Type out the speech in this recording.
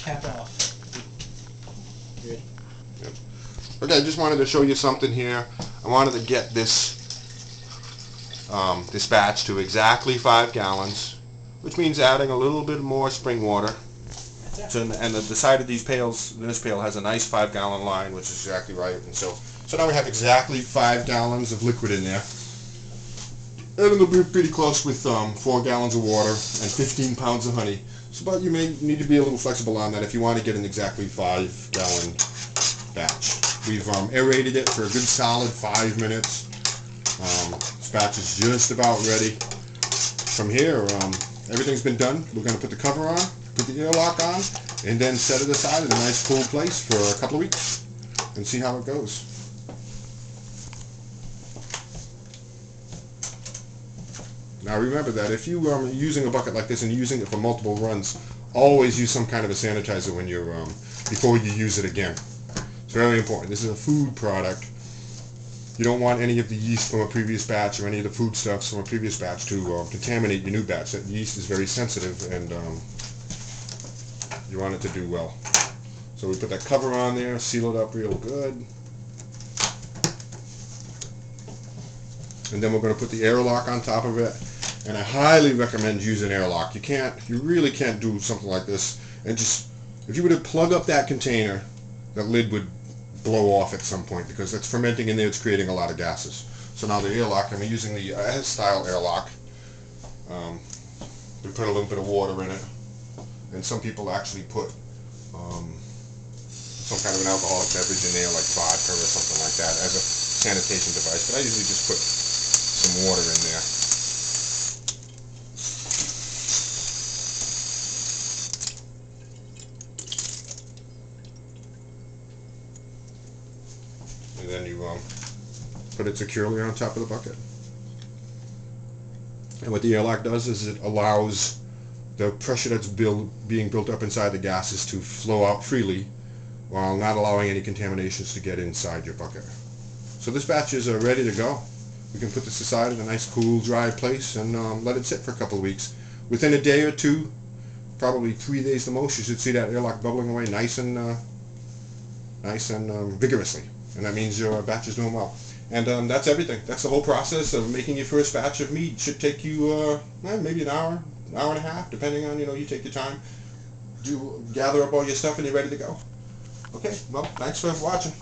cap off. You ready? Yep. Okay, I just wanted to show you something here. I wanted to get this batch to exactly 5 gallons, which means adding a little bit more spring water. So, and the side of these pails, this pail has a nice 5-gallon line, which is exactly right. And so now we have exactly 5 gallons of liquid in there. And it'll be pretty close with 4 gallons of water and 15 pounds of honey. So, but you may need to be a little flexible on that if you want to get an exactly 5-gallon batch. We've aerated it for a good solid 5 minutes. This batch is just about ready. From here, everything's been done. We're going to put the cover on, put the airlock on, and then set it aside in a nice cool place for a couple of weeks and see how it goes. Now remember that if you are using a bucket like this and you're using it for multiple runs, always use some kind of a sanitizer when you're before you use it again. It's very important. This is a food product. You don't want any of the yeast from a previous batch or any of the foodstuffs from a previous batch to contaminate your new batch. That yeast is very sensitive, and you want it to do well. So we put that cover on there, seal it up real good. And then we're going to put the airlock on top of it. And I highly recommend using airlock. You really can't do something like this and just, if you were to plug up that container, the lid would blow off at some point because it's fermenting in there, it's creating a lot of gases. So now the airlock, I'm using the style airlock. We put a little bit of water in it, and some people actually put some kind of an alcoholic beverage in there, like vodka or something like that, as a sanitation device. But I usually just put some water in there. And then you put it securely on top of the bucket. And what the airlock does is it allows the pressure that's being built up inside the gases to flow out freely while not allowing any contaminations to get inside your bucket. So this batch is ready to go. We can put this aside in a nice, cool, dry place and let it sit for a couple of weeks. Within a day or two, probably 3 days the most, you should see that airlock bubbling away nice and vigorously. And that means your batch is doing well. And that's everything. That's the whole process of making your first batch of mead. Should take you maybe an hour and a half, depending on, you take your time. Gather up all your stuff and you're ready to go. Okay, well, thanks for watching.